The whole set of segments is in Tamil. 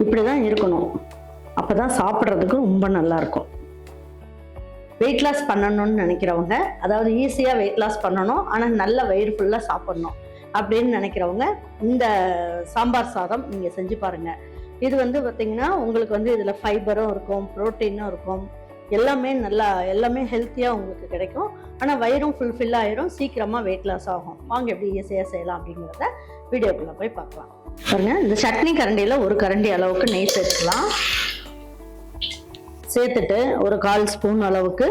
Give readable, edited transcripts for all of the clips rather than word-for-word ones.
இப்படி தான் இருக்கணும். அப்போ தான் சாப்பிட்றதுக்கு ரொம்ப நல்லாயிருக்கும். வெயிட் லாஸ் பண்ணணும்னு நினைக்கிறவங்க, அதாவது ஈஸியாக வெயிட் லாஸ் பண்ணணும், ஆனால் நல்ல வயிறு ஃபுல்லாக சாப்பிட்ணும் அப்படின்னு நினைக்கிறவங்க இந்த சாம்பார் சாதம் நீங்கள் செஞ்சு பாருங்கள். இது பார்த்திங்கன்னா உங்களுக்கு இதில் ஃபைபரும் இருக்கும், ப்ரோட்டீனும் இருக்கும், எல்லாமே ஹெல்த்தியாக உங்களுக்கு கிடைக்கும். ஆனால் வயிறும் ஃபுல்ஃபில் ஆயிரும், சீக்கிரமாக வெயிட் லாஸ் ஆகும். வாங்க எப்படி ஈஸியாக செய்யலாம் அப்படிங்கிறத வீடியோக்குள்ளே போய் பார்க்கலாம். பாருங்க, இந்த சட்னி கரண்டியில் ஒரு கரண்டி அளவுக்கு நெய் சேர்த்துக்கலாம். சேர்த்துட்டு ஒரு 1/4 ஸ்பூன் அளவுக்கு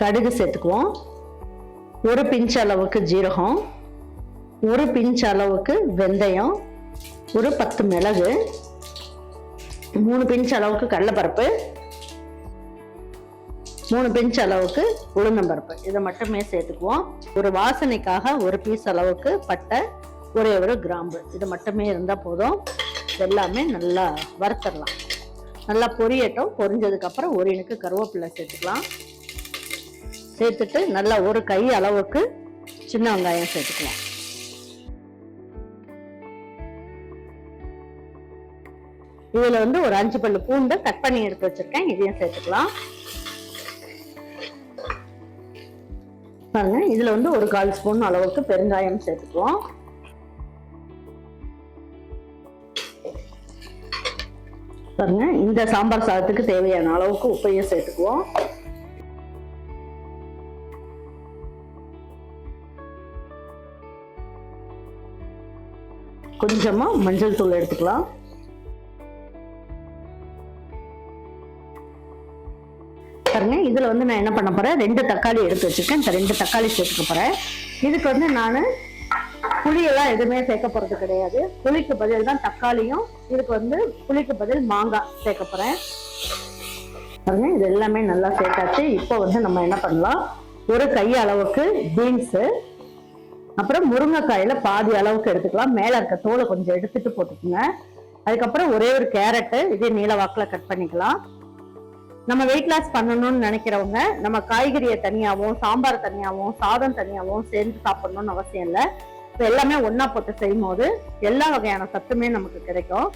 கடுகு சேர்த்துக்குவோம். ஒரு பிஞ்ச் அளவுக்கு ஜீரகம், ஒரு பிஞ்ச் அளவுக்கு வெந்தயம், ஒரு 10 மிளகு, 3 பிஞ்ச் அளவுக்கு கடலைப்பருப்பு, 3 பிஞ்ச் அளவுக்கு உளுந்தம்பருப்பு. இதை மட்டுமே சேர்த்துக்குவோம். ஒரு வாசனைக்காக ஒரு பீஸ் அளவுக்கு பட்டை, ஒரே ஒரு கிராம்பு, இது மட்டுமே இருந்தால் போதும். எல்லாமே நல்லா வறுத்தரலாம். நல்லா பொரியட்டும். பொரிஞ்சதுக்கு அப்புறம் ஒரு இனுக்கு கருவேப்பிலை சேர்த்துக்கலாம். சேர்த்துட்டு நல்லா ஒரு கை அளவுக்கு சின்ன வெங்காயம் சேர்த்துக்கலாம். இதுல ஒரு 5 பல்லு பூண்டை கட் பண்ணி எடுத்து வச்சிருக்கேன், இதையும் சேர்த்துக்கலாம். பாருங்க, இதுல ஒரு 1/4 ஸ்பூன் அளவுக்கு பெருங்காயம் சேர்த்துக்குவோம். பாருங்க, இந்த சாம்பார் சாதத்துக்கு தேவையான அளவுக்கு உப்பையும் சேர்த்துக்குவோம். கொஞ்சமா மஞ்சள் தூள் எடுத்துக்கலாம். பாருங்க, இதுல நான் என்ன பண்ண போறேன், 2 தக்காளி எடுத்து வச்சிருக்கேன். இந்த 2 தக்காளி சேர்த்துக்க போறேன். இதுக்கு நான் புளியெல்லாம் எதுவுமே சேர்க்க போறது கிடையாது. புளிக்கு பதில் தான் தக்காளியும், இதுக்கு புளிக்கு பதில் மாங்காய் சேர்க்க போறேன். பாருங்க, இது எல்லாமே நல்லா சேர்த்தாச்சு. இப்போ நம்ம என்ன பண்ணலாம், ஒரு கை அளவுக்கு பீன்ஸு, அப்புறம் முருங்கைக்காயில பாதி அளவுக்கு எடுத்துக்கலாம். மேல இருக்க தோலை கொஞ்சம் எடுத்துட்டு போட்டுக்கோங்க. அதுக்கப்புறம் ஒரே ஒரு கேரட்டு, இதே நீல வாக்குல கட் பண்ணிக்கலாம். நம்ம வெயிட் லாஸ் பண்ணணும்னு நினைக்கிறவங்க நம்ம காய்கறியை தனியாகவும், சாம்பார் தனியாகவும், சாதம் தனியாகவும் சேர்ந்து சாப்பிடணும்னு அவசியம் இல்லை. இப்போ எல்லாமே ஒன்னா போட்டு செய்யும் போது எல்லா வகையான சத்துமே நமக்கு கிடைக்கும்.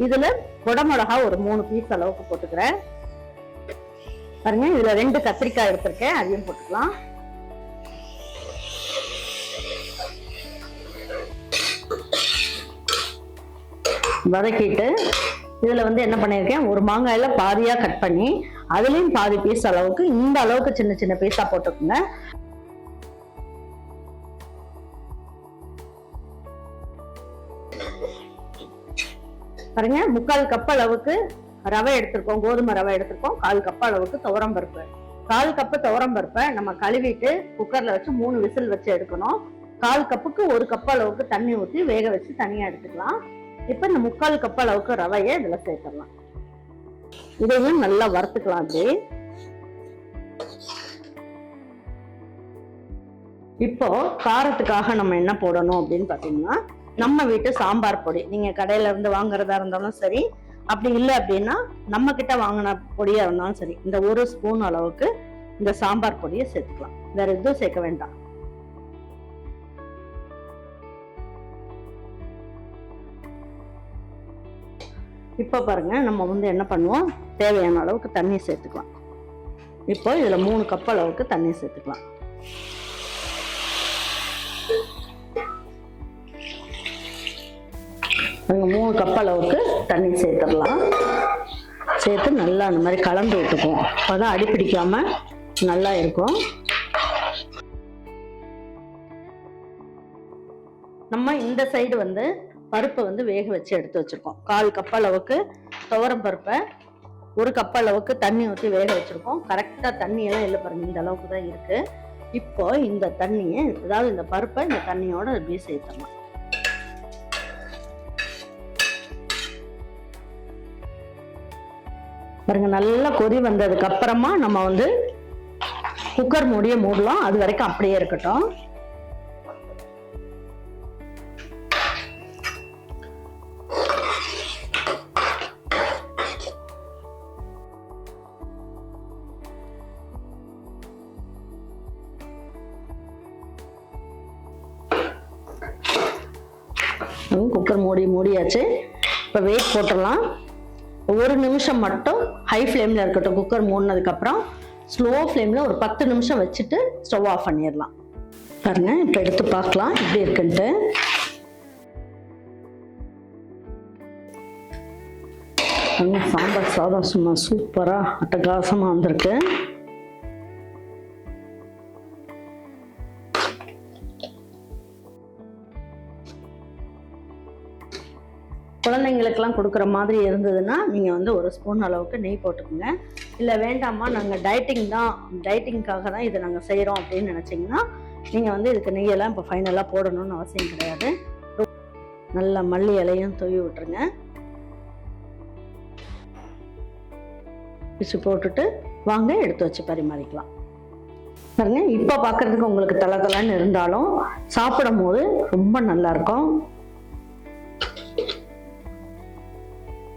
இதுல குடமிளகா ஒரு 3 பீஸ் அளவுக்கு போட்டுக்கிறேன். பாருங்க, இதுல 2 கத்திரிக்காய் எடுத்திருக்கேன், அதையும் போட்டுக்கலாம். வதக்கிட்டு இதுல என்ன பண்ணிருக்கேன், ஒரு மாங்காயில பாதியா கட் பண்ணி அதுலயும் பாதி பீஸ் அளவுக்கு, இந்த அளவுக்கு சின்ன சின்ன பீஸா போட்டுக்கோங்க. பாருங்க, 3/4 கப் அளவுக்கு ரவை எடுத்திருக்கோம், கோதுமை ரவை எடுத்திருக்கோம். 1/4 கப் அளவுக்கு துவரம் பருப்பு. 1/4 கப்பு துவரம் பருப்பை நம்ம கழுவிட்டு குக்கர்ல வச்சு 3 விசில் வச்சு எடுக்கணும். 1/4 கப்புக்கு 1 கப் அளவுக்கு தண்ணி ஊற்றி வேக வச்சு தனியா எடுத்துக்கலாம். இப்ப இந்த 3/4 கப் அளவுக்கு ரவையை இதுல சேர்த்துடலாம். இதையும் நல்லா வறுத்துக்கலாம். அப்படியே இப்போ காரத்துக்காக நம்ம என்ன போடணும் அப்படின்னு பாத்தீங்கன்னா, நம்ம வீட்டு சாம்பார் பொடி, நீங்க கடையில இருந்து வாங்குறதா இருந்தாலும் சரி, அப்படி இல்லை அப்படின்னா நம்ம கிட்ட வாங்கின பொடியா இருந்தாலும் சரி, இந்த 1 ஸ்பூன் அளவுக்கு இந்த சாம்பார் பொடியை சேர்த்துக்கலாம். வேற எதுவும் சேர்க்க வேண்டாம். இப்போ பாருங்க, நம்ம என்ன பண்ணுவோம், தேவையான அளவுக்கு தண்ணி சேர்த்துக்கலாம். இப்போ இதுல 3 கப் அளவுக்கு தண்ணி சேர்த்துக்கலாம். பாருங்க, 3 கப் அளவுக்கு தண்ணி சேர்த்துடலாம். சேர்த்து நல்லா அந்த மாதிரி கலந்து விட்டுக்குவோம். அப்பதான் அடி பிடிக்காம நல்லா இருக்கும். நம்ம இந்த சைடு பருப்பை வேக வச்சு எடுத்து வச்சிருக்கோம். 1/4 கப் அளவுக்கு துவரம் பருப்பை 1 கப் அளவுக்கு தண்ணி ஊற்றி வேக வச்சிருக்கோம். கரெக்டா தண்ணி எல்லாம் இல்லை பாருங்க, இந்த அளவுக்கு தான் இருக்கு. இப்போ இந்த தண்ணியை, அதாவது இந்த பருப்பை இந்த தண்ணியோட அப்படியே சேர்த்துடலாம். பாருங்க, நல்லா கொதி வந்ததுக்கு அப்புறமா நம்ம குக்கர் மூடிய மூடலாம். அது வரைக்கும் அப்படியே இருக்கட்டும். குக்கர் மூடியாச்சு. இப்போ வெயிட் போட்டுடலாம். 1 நிமிஷம் மட்டும் ஹை ஃப்ளேமில் இருக்கட்டும். குக்கர் மூடினதுக்கப்புறம் ஸ்லோ ஃப்ளேமில் ஒரு 10 நிமிஷம் வச்சுட்டு ஸ்டவ் ஆஃப் பண்ணிடலாம். பாருங்க, இப்போ எடுத்து பார்க்கலாம் எப்படி இருக்குன்ட்டு. சாம்பார் சாதம் சும்மா சூப்பராக அட்டகாசமாக வந்திருக்கு. குழந்தைங்களுக்கெல்லாம் கொடுக்குற மாதிரி இருந்ததுன்னா நீங்கள் வந்து 1 ஸ்பூன் அளவுக்கு நெய் போட்டுக்கோங்க. இல்லை வேண்டாமா நாங்கள் டைட்டிங்காக தான் இதை நாங்கள் செய்கிறோம் அப்படின்னு நினச்சிங்கன்னா நீங்கள் வந்து இதுக்கு நெய்யெல்லாம் இப்போ ஃபைனலாக போடணும்னு அவசியம் கிடையாது. நல்லா மல்லி இலையும் தூவி விட்டுருங்க. பிச்சு போட்டுட்டு வாங்க எடுத்து வச்சு பரிமாறிக்கலாம். பாருங்க, இப்போ பார்க்குறதுக்கு உங்களுக்கு தலன்னு இருந்தாலும் சாப்பிடும் போது ரொம்ப நல்லா இருக்கும்.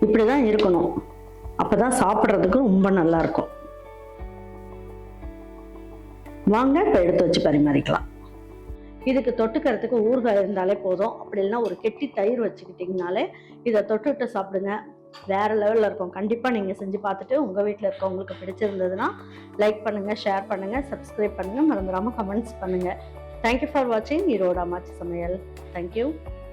இப்படிதான் இருக்கணும், அப்பதான் சாப்பிட்றதுக்கு ரொம்ப நல்லா இருக்கும். வாங்க இப்போ எடுத்து வச்சு பரிமாறிக்கலாம். இதுக்கு தொட்டுக்கிறதுக்கு ஊறுகாய் இருந்தாலே போதும். அப்படி இல்லைன்னா ஒரு கெட்டி தயிர் வச்சுக்கிட்டிங்கனாலே இதை தொட்டுட்டு சாப்பிடுங்க. வேற லெவலில் இருக்கும். கண்டிப்பாக நீங்கள் செஞ்சு பார்த்துட்டு உங்கள் வீட்டில் இருக்கவங்களுக்கு பிடிச்சிருந்ததுன்னா லைக் பண்ணுங்கள், ஷேர் பண்ணுங்கள், சப்ஸ்கிரைப் பண்ணுங்கள், மறந்துடாமல் கமெண்ட்ஸ் பண்ணுங்கள். தேங்க்யூ ஃபார் வாட்சிங் ஈரோடு அம்மாச்சி சமையல். தேங்க்யூ.